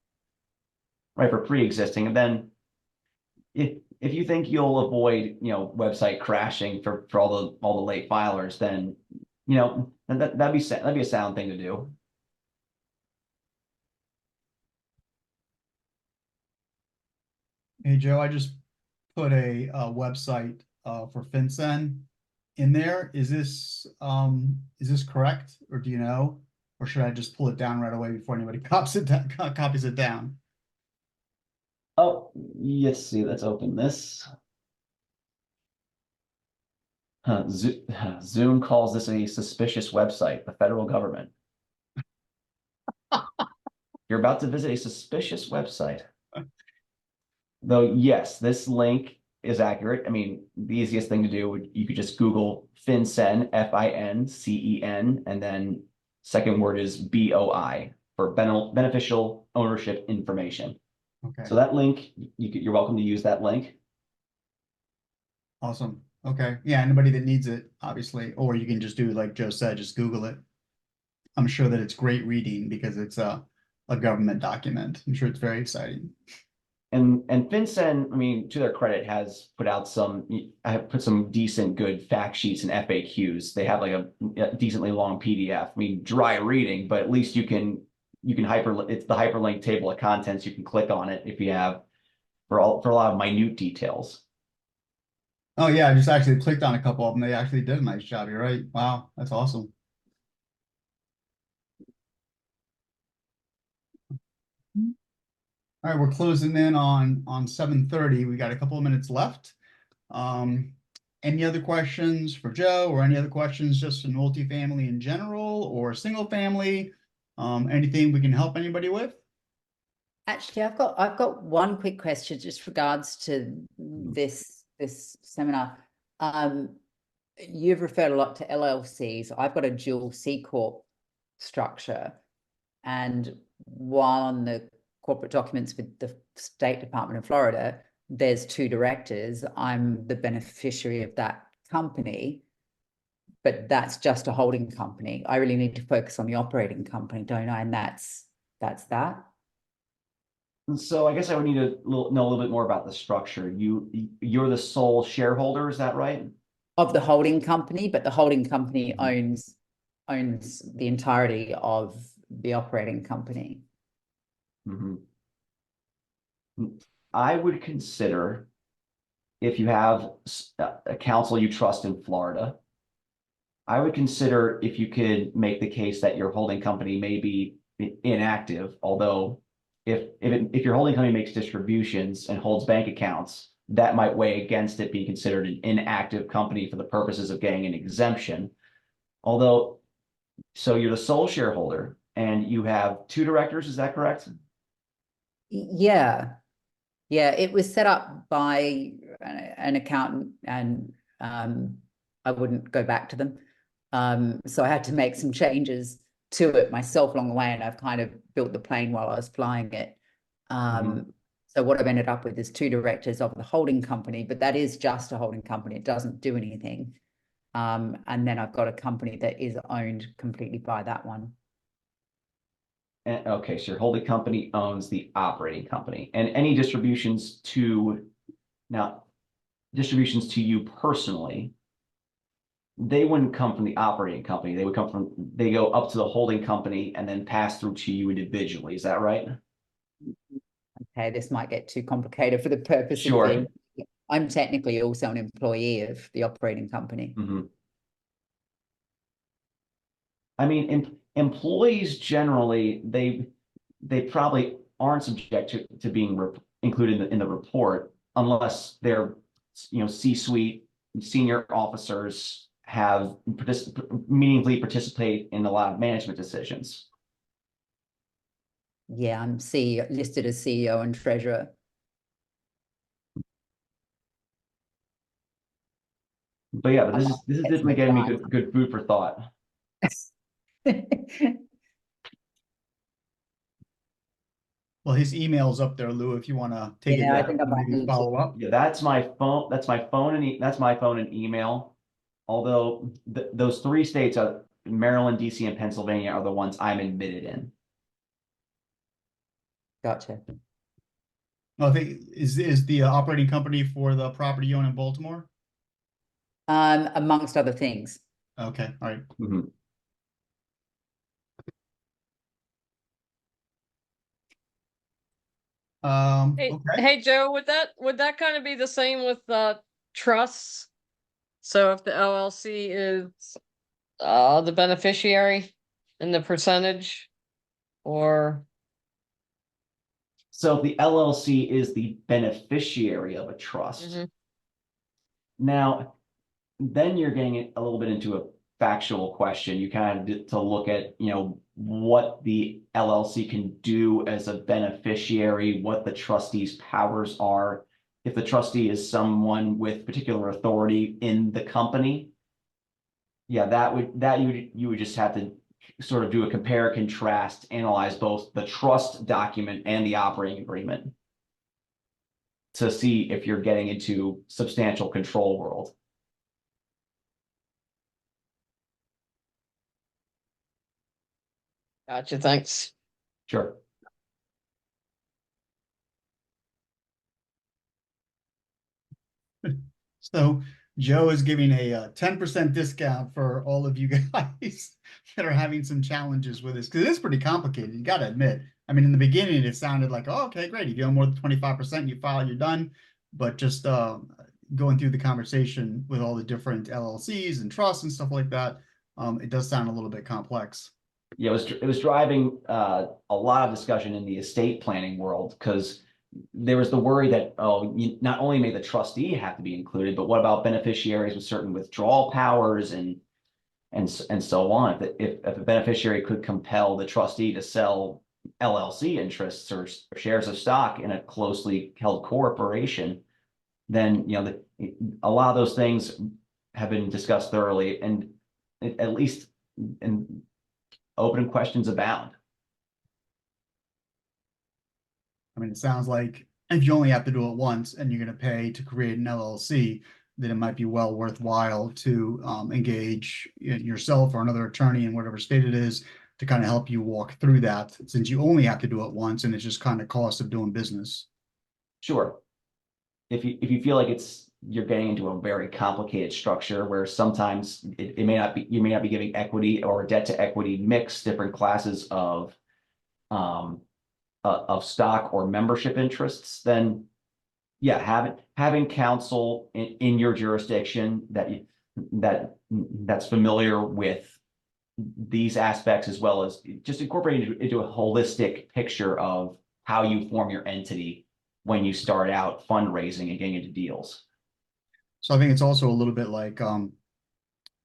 Right, for pre-existing. And then if you think you'll avoid, website crashing for all the late filers, then you know, that'd be a sound thing to do. Hey, Joe, I just put a, website for FinCEN in there. Is this correct, or do you know? Or should I just pull it down right away before anybody copies it down? Oh, yes, see, let's open this. Zoom calls this a suspicious website, the federal government. You're about to visit a suspicious website. Though, yes, this link is accurate. I mean, the easiest thing to do would you could just Google FinCEN, FINCEN, and then second word is BOI for beneficial ownership information. Okay, So that link, you're welcome to use that link. awesome. Okay, yeah, anybody that needs it, obviously, or you can just do like Joe said, just Google it. I'm sure that it's great reading because it's a government document. I'm sure it's very exciting. And FinCEN, I mean, to their credit, has put out I have put some decent good fact sheets and FAQs. They have like a decently long PDF. I mean, dry reading, but at least you can it's the hyperlink table of contents. You can click on it if you have for a lot of minute details. Oh yeah, I just actually clicked on a couple of them. They actually did a nice job. You're right. Wow, that's awesome. All right, we're closing in on 7:30. We got a couple of minutes left. Any other questions for Joe, or any other questions just in multifamily in general or single family? Anything we can help anybody with? Actually, I've got one quick question just regards to this seminar. You've referred a lot to LLCs. I've got a dual C Corp structure, and while on the corporate documents with the State Department of Florida, there's 2 directors. I'm the beneficiary of that company, but that's just a holding company. I really need to focus on the operating company, don't I? And that's that. So I guess I would need to know a little bit more about the structure. You're the sole shareholder, is that right? Of the holding company, but the holding company owns the entirety of the operating company. Mm-hmm. I would consider, if you have a counsel you trust in Florida, I would consider if you could make the case that your holding company may be inactive, although if your holding company makes distributions and holds bank accounts, that might weigh against it being considered an inactive company for the purposes of getting an exemption. Although, so you're the sole shareholder and you have 2 directors, is that correct? Yeah. It was set up by an accountant, and I wouldn't go back to them. So I had to make some changes to it myself along the way, and I've kind of built the plane while I was flying it. So what I've ended up with is 2 directors of the holding company, but that is just a holding company. It doesn't do anything. And then I've got a company that is owned completely by that one. And, okay, so your holding company owns the operating company, and any distributions to you personally, they wouldn't come from the operating company. They go up to the holding company and then pass through to you individually. Is that right? Okay, this might get too complicated for the purpose Sure. of I'm technically also an employee of the operating company. Mm-hmm. I mean, employees generally, they probably aren't subject to being included in the report unless they're, C-suite senior officers have meaningfully participate in a lot of management decisions. Yeah, I'm listed as CEO and treasurer. But yeah, but this is definitely getting me good food for thought. Well, his email's up there, Lou, if you want to take it Yeah, I down think I and might maybe need to. follow up. Yeah, that's my phone. That's my phone and email. Although those 3 states are Maryland, DC, and Pennsylvania are the ones I'm admitted in. Gotcha. I think is the operating company for the property you own in Baltimore? Amongst other things. Okay, all right. Mhm. Hey, Okay. hey, Joe, would that kind of be the same with trusts? So if the LLC is the beneficiary and the percentage, or So the LLC is the beneficiary of a trust. Mhm. Now, then you're getting a little bit into a factual question. You kind of get to look at, what the LLC can do as a beneficiary, what the trustee's powers are. If the trustee is someone with particular authority in the company, yeah, you would just have to sort of do a compare, contrast, analyze both the trust document and the operating agreement to see if you're getting into substantial control world. gotcha, thanks. Sure. So Joe is giving a 10% discount for all of you guys that are having some challenges with this, because it is pretty complicated. You got to admit. I mean, in the beginning, it sounded like, oh, okay, great. If you own more than 25%, you file, you're done. But just going through the conversation with all the different LLCs and trusts and stuff like that, it does sound a little bit complex. Yeah, it was driving a lot of discussion in the estate planning world because there was the worry that, not only may the trustee have to be included, but what about beneficiaries with certain withdrawal powers and so on? If a beneficiary could compel the trustee to sell LLC interests or shares of stock in a closely held corporation, then a lot of those things have been discussed thoroughly, and at least in open questions abound. I mean, it sounds like if you only have to do it once and you're going to pay to create an LLC, then it might be well worthwhile to engage yourself or another attorney in whatever state it is to kind of help you walk through that, since you only have to do it once and it's just kind of cost of doing business. Sure. If you feel like you're getting into a very complicated structure where sometimes it may not be, you may not be giving equity or debt to equity mix, different classes of stock or membership interests, then yeah, having counsel in your jurisdiction that's familiar with these aspects, as well as just incorporating into a holistic picture of how you form your entity when you start out fundraising and getting into deals. So I think it's also a little bit like,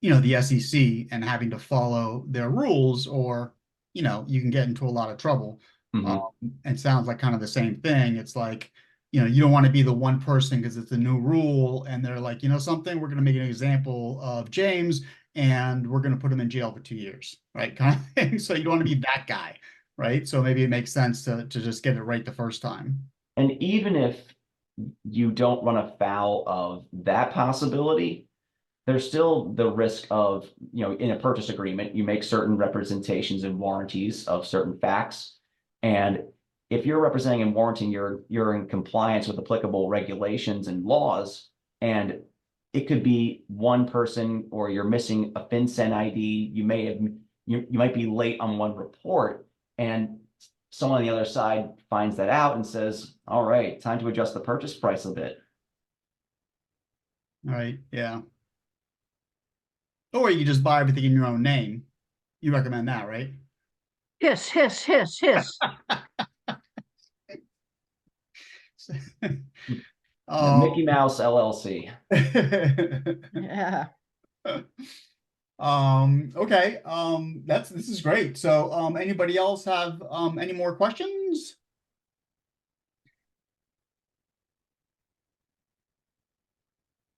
the SEC and having to follow their rules, or, you can get into a lot of trouble. Mhm. It sounds like kind of the same thing. It's like, you don't want to be the one person because it's a new rule and they're like, something, we're going to make an example of James and we're going to put him in jail for 2 years, right? Kind of thing. So you don't want to be that guy, right? So maybe it makes sense to just get it right the first time. And even if you don't run afoul of that possibility, there's still the risk of, in a purchase agreement, you make certain representations and warranties of certain facts. And if you're representing and warranting you're in compliance with applicable regulations and laws, and it could be one person, or you're missing a FinCEN ID, you might be late on one report, and someone on the other side finds that out and says, all right, time to adjust the purchase price a bit. All right. Yeah. Or you just buy everything in your own name. You recommend that, right? Hiss, hiss, hiss, hiss. The Mickey Mouse LLC. Yeah. Okay. This is great. So, anybody else have any more questions?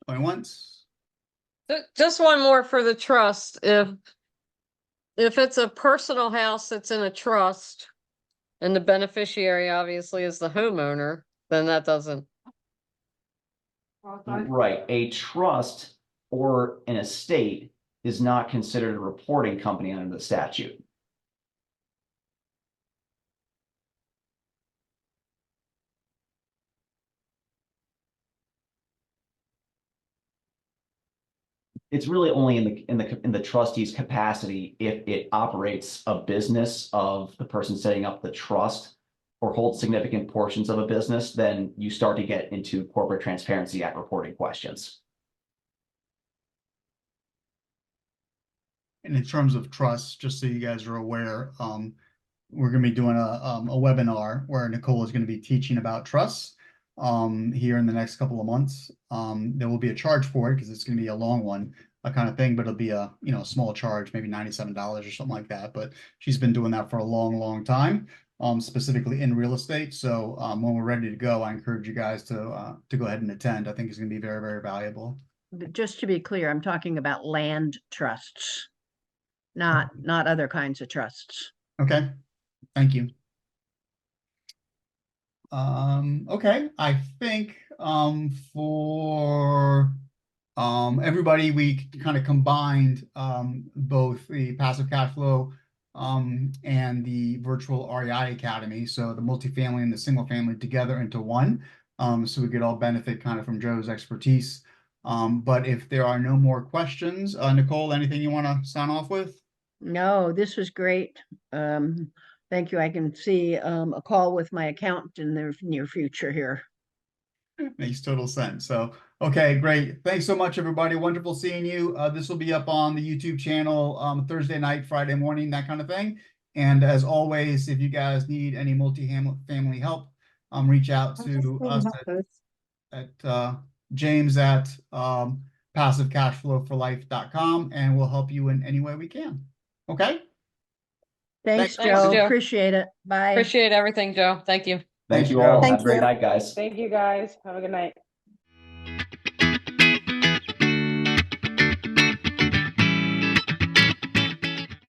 Going once. Just one more for the trust. If it's a personal house that's in a trust and the beneficiary obviously is the homeowner, then that doesn't. Right. A trust or an estate is not considered a reporting company under the statute. It's really only in the trustee's capacity if it operates a business of the person setting up the trust or holds significant portions of a business, then you start to get into Corporate Transparency Act reporting questions. And in terms of trust, just so you guys are aware, we're going to be doing a webinar where Nicole is going to be teaching about trusts here in the next couple of months. There will be a charge for it because it's going to be a long one, a kind of thing, but it'll be a small charge, maybe $97 or something like that. But she's been doing that for a long time, specifically in real estate. So when we're ready to go, I encourage you guys to go ahead and attend. I think it's going to be very valuable. But just to be clear, I'm talking about land trusts, not other kinds of trusts. Okay, thank you. Okay, I think for everybody, we kind of combined both the passive cash flow and the virtual REI Academy, so the multifamily and the single family together into one, so we could all benefit kind of from Joe's expertise. But if there are no more questions, Nicole, anything you want to sign off with? No, this was great. Thank you. I can see a call with my accountant in the near future here. Makes total sense. So, okay, great. Thanks so much, everybody. Wonderful seeing you. This will be up on the YouTube channel Thursday night, Friday morning, that kind of thing. And as always, if you guys need any multi-family help, reach out to us at James at passivecashflowforlife.com, and we'll help you in any way we can. Okay? Thanks, Thanks, Joe. Joe. Appreciate it. Bye. Appreciate everything, Joe. Thank you. Thank you Joe. all. Have Thank a great you. night, guys. Thank you, guys. Have a good night.